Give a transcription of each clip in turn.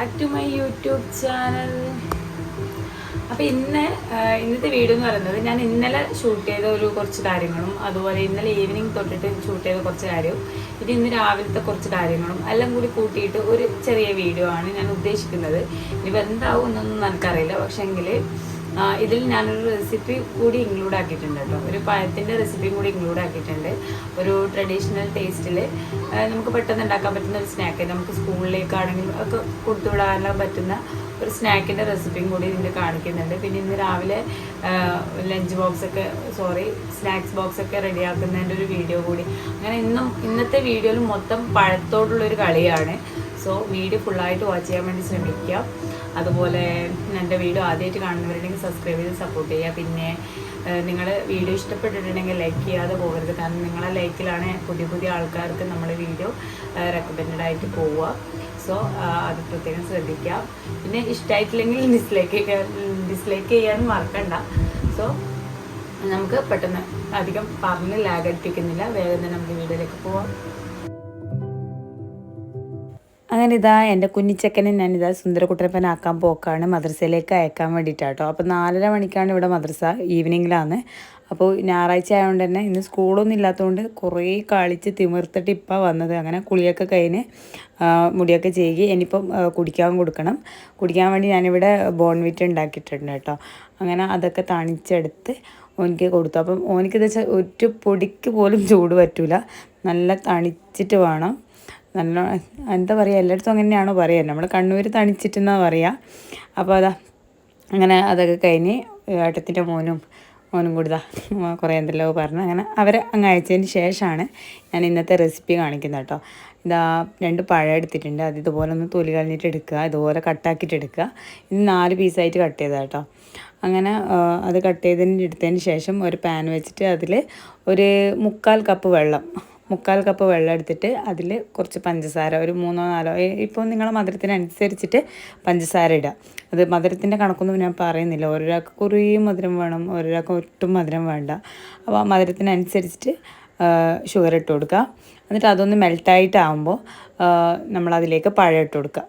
Back to my YouTube channel. അപ്പോൾ ഇന്നത്തെ video എന്ന് പറയുന്നത് ഞാൻ ഇന്നലെ ഷൂട്ട് ചെയ്ത കുറച്ച് കാര്യങ്ങളും അതുപോലെ ഇന്നലെ ഈവനിങ് തൊട്ടിട്ട് ഷൂട്ട് ചെയ്ത കുറച്ച് കാര്യവും പിന്നെ ഇന്ന് രാവിലത്തെ കുറച്ച് കാര്യങ്ങളും എല്ലാം കൂടി കൂട്ടിയിട്ട് ഒരു ചെറിയ വീഡിയോ ആണ് ഞാൻ ഉദ്ദേശിക്കുന്നത്. ഇനിയിപ്പോൾ എന്താവും എന്നൊന്നും എനിക്കറിയില്ല. പക്ഷേങ്കിൽ ഇതിൽ ഞാനൊരു റെസിപ്പി കൂടി ഇൻക്ലൂഡ് ആക്കിയിട്ടുണ്ട് കേട്ടോ. ഒരു പഴത്തിൻ്റെ റെസിപ്പിയും കൂടി ഇൻക്ലൂഡ് ആക്കിയിട്ടുണ്ട്. ഒരു ട്രഡീഷണൽ ടേസ്റ്റിൽ നമുക്ക് പെട്ടെന്ന് ഉണ്ടാക്കാൻ പറ്റുന്ന ഒരു സ്നാക്ക്, നമുക്ക് സ്കൂളിലേക്കാണെങ്കിലും ഒക്കെ കൊടുത്തുവിടാൻ പറ്റുന്ന ഒരു സ്നാക്കിൻ്റെ റെസിപ്പിയും കൂടി ഇതിൻ്റെ കാണിക്കുന്നുണ്ട്. പിന്നെ ഇന്ന് രാവിലെ സ്നാക്സ് ബോക്സൊക്കെ റെഡിയാക്കുന്നതിൻ്റെ ഒരു വീഡിയോ കൂടി. അങ്ങനെ ഇന്നത്തെ വീഡിയോയിൽ മൊത്തം പഴത്തോടുള്ളൊരു കളിയാണ്. സോ വീഡിയോ ഫുള്ളായിട്ട് വാച്ച് ചെയ്യാൻ വേണ്ടി ശ്രമിക്കുക. അതുപോലെ എൻ്റെ വീഡിയോ ആദ്യമായിട്ട് കാണുന്നവരുണ്ടെങ്കിൽ സബ്സ്ക്രൈബ് ചെയ്ത് സപ്പോർട്ട് ചെയ്യുക. പിന്നെ നിങ്ങൾ വീഡിയോ ഇഷ്ടപ്പെട്ടിട്ടുണ്ടെങ്കിൽ ലൈക്ക് ചെയ്യാതെ പോകരുത്. കാരണം നിങ്ങളെ ലൈക്കിലാണ് പുതിയ ആൾക്കാർക്ക് നമ്മുടെ വീഡിയോ റെക്കമെൻഡഡ് ആയിട്ട് പോവുക. സോ അത് പ്രത്യേകം ശ്രദ്ധിക്കുക. പിന്നെ ഇഷ്ടമായിട്ടില്ലെങ്കിൽ ഡിസ്ലൈക്ക് ചെയ്യാനും മറക്കണ്ട. സോ നമുക്ക് പെട്ടെന്ന് അധികം പറഞ്ഞ് ലാഗ് അടിപ്പിക്കുന്നില്ല, വേഗം തന്നെ നമുക്ക് വീഡിയോയിലേക്ക് പോവാം. അങ്ങനെ ഇതാ എൻ്റെ കുഞ്ഞിച്ചക്കനെ ഞാനിതാ സുന്ദരകുട്ടപ്പനാക്കാൻ പോക്കാണ്, മദ്രസയിലേക്ക് അയക്കാൻ വേണ്ടിയിട്ടാട്ടോ. അപ്പോൾ 4:30 മണിക്കാണ് ഇവിടെ മദ്രസ, ഈവനിങ്ങിലാണ്. അപ്പോൾ ഞായറാഴ്ച ആയതുകൊണ്ട് തന്നെ ഇന്ന് സ്കൂളൊന്നും ഇല്ലാത്തതുകൊണ്ട് കുറേ കളിച്ച് തിമിർത്തിട്ട് ഇപ്പം വന്നത്. അങ്ങനെ കുളിയൊക്കെ കഴിഞ്ഞ് മുടിയൊക്കെ ചെയ്യി ഇനിയിപ്പം കുടിക്കാൻ കൊടുക്കണം. കുടിക്കാൻ വേണ്ടി ഞാനിവിടെ ബോൺവിറ്റ് ഉണ്ടാക്കിയിട്ടുണ്ട് കേട്ടോ. അങ്ങനെ അതൊക്കെ തണിച്ചെടുത്ത് ഓനിക്ക് കൊടുത്തു. അപ്പം ഓനിക്കെന്ന് വെച്ചാൽ ഒരു പൊടിക്ക് പോലും ചൂട് പറ്റൂല, നല്ല തണിച്ചിട്ട് വേണം. നല്ല എന്താ പറയുക, എല്ലായിടത്തും അങ്ങനെയാണോ പറയുക, നമ്മൾ കണ്ണൂർ തണിച്ചിട്ടെന്നാണ് പറയുക. അപ്പോൾ അങ്ങനെ അതൊക്കെ കഴിഞ്ഞ് ഏട്ടത്തിൻ്റെ മോനും കൂടിതാ കുറേ എന്തെല്ലോ പറഞ്ഞ് അങ്ങനെ അവരെ അങ്ങ് അയച്ചതിന് ശേഷമാണ് ഞാൻ ഇന്നത്തെ റെസിപ്പി കാണിക്കുന്നത് കേട്ടോ. 2 പഴം എടുത്തിട്ടുണ്ട്. അത് ഇതുപോലെ ഒന്ന് തൊലി കളഞ്ഞിട്ട് എടുക്കുക, ഇതുപോലെ കട്ടാക്കിയിട്ട് എടുക്കുക. ഇത് 4 പീസായിട്ട് കട്ട് ചെയ്താൽ കേട്ടോ. അങ്ങനെ അത് കട്ട് എടുത്തതിന് ശേഷം ഒരു പാൻ വെച്ചിട്ട് അതിൽ ഒരു 3/4 കപ്പ് വെള്ളം എടുത്തിട്ട് അതിൽ കുറച്ച് പഞ്ചസാര, ഒരു 3-4 ഇപ്പോൾ നിങ്ങളെ മധുരത്തിനനുസരിച്ചിട്ട് പഞ്ചസാര ഇടുക. അത് മധുരത്തിൻ്റെ കണക്കൊന്നും ഞാൻ പറയുന്നില്ല. ഒരാൾക്ക് കുറേ മധുരം വേണം, ഒരാൾക്ക് ഒട്ടും മധുരം വേണ്ട. അപ്പോൾ ആ മധുരത്തിനനുസരിച്ചിട്ട് ഷുഗർ ഇട്ട് കൊടുക്കുക. എന്നിട്ട് അതൊന്ന് മെൽട്ടായിട്ടാകുമ്പോൾ നമ്മളതിലേക്ക് പഴം ഇട്ട് കൊടുക്കുക.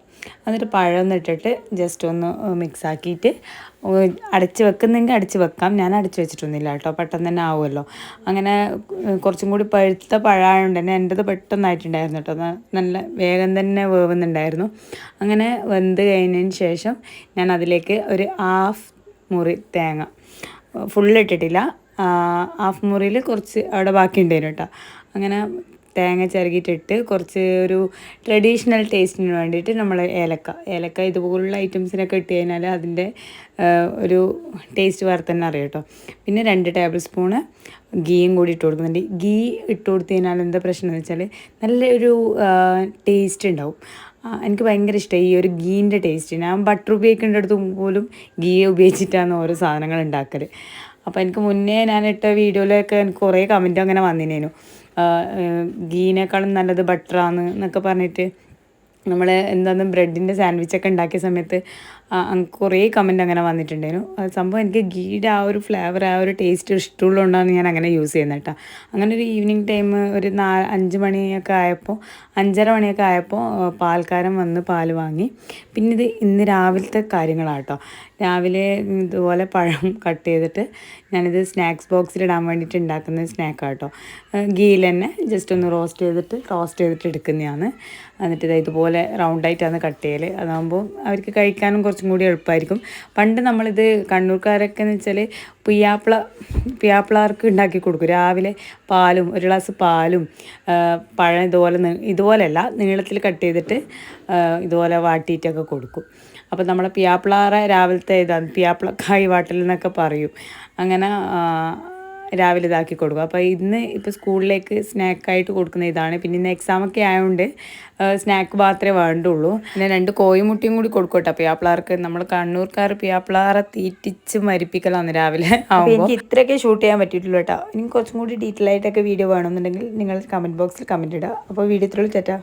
എന്നിട്ട് പഴം ഇട്ടിട്ട് ജസ്റ്റ് ഒന്ന് മിക്സ് ആക്കിയിട്ട് അടച്ച് വെക്കുന്നെങ്കിൽ അടച്ച് വെക്കാം. ഞാൻ അടച്ച് വെച്ചിട്ടൊന്നുമില്ല കേട്ടോ, പെട്ടെന്ന് തന്നെ ആവുമല്ലോ. അങ്ങനെ കുറച്ചും കൂടി പഴുത്ത പഴമായതുകൊണ്ട് തന്നെ എൻ്റെത് പെട്ടെന്നായിട്ടുണ്ടായിരുന്നു കേട്ടോ, നല്ല വേഗം തന്നെ വേവുന്നുണ്ടായിരുന്നു. അങ്ങനെ വെന്ത് കഴിഞ്ഞതിന് ശേഷം ഞാൻ അതിലേക്ക് ഒരു 1/2 മുറി തേങ്ങ, ഫുള്ളിട്ടിട്ടില്ല, 1/2 മുറിയിൽ കുറച്ച് അവിടെ ബാക്കി ഉണ്ടായിരുന്നു കേട്ടോ. അങ്ങനെ തേങ്ങ ചിരകിയിട്ടിട്ട് കുറച്ച് ഒരു ട്രഡീഷണൽ ടേസ്റ്റിന് വേണ്ടിയിട്ട് നമ്മൾ ഏലക്ക ഇതുപോലുള്ള ഐറ്റംസിനൊക്കെ ഇട്ട് കഴിഞ്ഞാൽ അതിൻ്റെ ഒരു ടേസ്റ്റ് വേറെ തന്നെ അറിയാം കേട്ടോ. പിന്നെ 2 ടേബിൾ സ്പൂണ് ഗീയും കൂടി ഇട്ട് കൊടുക്കുന്നുണ്ട്. ഗീ ഇട്ട് കൊടുത്തു കഴിഞ്ഞാൽ എന്താ പ്രശ്നം എന്ന് വെച്ചാൽ നല്ലൊരു ടേസ്റ്റ് ഉണ്ടാവും. എനിക്ക് ഭയങ്കര ഇഷ്ടമായി ഈ ഒരു ഗീൻ്റെ ടേസ്റ്റ്. ഞാൻ ബട്ടർ ഉപയോഗിക്കേണ്ട അടുത്ത് പോലും ഗീ ഉപയോഗിച്ചിട്ടാണ് ഓരോ സാധനങ്ങൾ ഉണ്ടാക്കൽ. അപ്പോൾ എനിക്ക് മുന്നേ ഞാൻ ഇട്ട വീഡിയോയിലൊക്കെ എനിക്ക് കുറേ കമൻറ്റും അങ്ങനെ വന്നിനേനു, ഗീനേക്കാളും നല്ലത് ബട്ടറാണ് എന്നൊക്കെ പറഞ്ഞിട്ട്. നമ്മൾ ബ്രെഡിൻ്റെ സാൻഡ്വിച്ചൊക്കെ ഉണ്ടാക്കിയ സമയത്ത് കുറേ കമൻറ്റ് അങ്ങനെ വന്നിട്ടുണ്ടായിരുന്നു. സംഭവം എനിക്ക് ഗീയുടെ ആ ഒരു ഫ്ലേവർ, ആ ഒരു ടേസ്റ്റ് ഇഷ്ടമുള്ളതുകൊണ്ടാണ് ഞാൻ അങ്ങനെ യൂസ് ചെയ്യുന്നത് കേട്ടോ. അങ്ങനെ ഒരു ഈവനിങ് ടൈം ഒരു 5 മണിയൊക്കെ ആയപ്പോൾ 5:30 മണിയൊക്കെ ആയപ്പോൾ പാൽക്കാരൻ വന്ന് പാൽ വാങ്ങി. പിന്നെ ഇന്ന് രാവിലത്തെ കാര്യങ്ങളാണ് കേട്ടോ. രാവിലെ ഇതുപോലെ പഴം കട്ട് ചെയ്തിട്ട് ഞാനിത് സ്നാക്സ് ബോക്സിലിടാൻ വേണ്ടിയിട്ട് ഉണ്ടാക്കുന്ന സ്നാക്കാണ് കേട്ടോ. ഗീയിൽ തന്നെ ജസ്റ്റ് ഒന്ന് റോസ്റ്റ് ചെയ്തിട്ട് എടുക്കുന്നതാണ്. എന്നിട്ട് ഇതുപോലെ റൗണ്ടായിട്ടാണ് കട്ട് ചെയ്യൽ. അതാകുമ്പോൾ അവർക്ക് കഴിക്കാനും കുറച്ചും കൂടി എളുപ്പമായിരിക്കും. പണ്ട് നമ്മളിത് കണ്ണൂർക്കാരൊക്കെ എന്ന് വെച്ചാൽ പിയാപ്പിളാർക്ക് ഉണ്ടാക്കി കൊടുക്കും. രാവിലെ ഒരു ഗ്ലാസ് പാലും പഴം ഇതുപോലെയല്ല, നീളത്തിൽ കട്ട് ചെയ്തിട്ട് ഇതുപോലെ വാട്ടിയിട്ടൊക്കെ കൊടുക്കും. അപ്പോൾ നമ്മളെ പിയാപ്പിളാറെ രാവിലത്തെ പിയാപ്പിളക്കായ് വാട്ടൽ എന്നൊക്കെ പറയും. അങ്ങനെ രാവിലെ ഇതാക്കി കൊടുക്കും. അപ്പോൾ ഇപ്പോൾ സ്കൂളിലേക്ക് സ്നാക്കായിട്ട് കൊടുക്കുന്ന ഇതാണ്. പിന്നെ ഇന്ന് എക്സാമൊക്കെ ആയതുകൊണ്ട് സ്നാക്ക് മാത്രമേ വേണ്ടുള്ളൂ. പിന്നെ 2 കോഴിമുട്ടയും കൂടി കൊടുക്കും കേട്ടോ പിയാപ്പിളാർക്ക്. നമ്മൾ കണ്ണൂർക്കാർ പിയാപ്പിളാറെ തീറ്റിച്ച് മരിപ്പിക്കലാണ് രാവിലെ ആകുമ്പോൾ. എനിക്ക് ഇത്രയൊക്കെ ഷൂട്ട് ചെയ്യാൻ പറ്റിയിട്ടുള്ളൂ കേട്ടോ. ഇനി കുറച്ചും കൂടി ഡീറ്റെയിൽ ആയിട്ടൊക്കെ വീഡിയോ വേണമെന്നുണ്ടെങ്കിൽ നിങ്ങൾ കമൻറ്റ് ബോക്സിൽ കമൻറ്റ് ഇടുക. അപ്പോൾ വീഡിയോ ഇത്രയുള്ളൂ. ചേട്ടാ.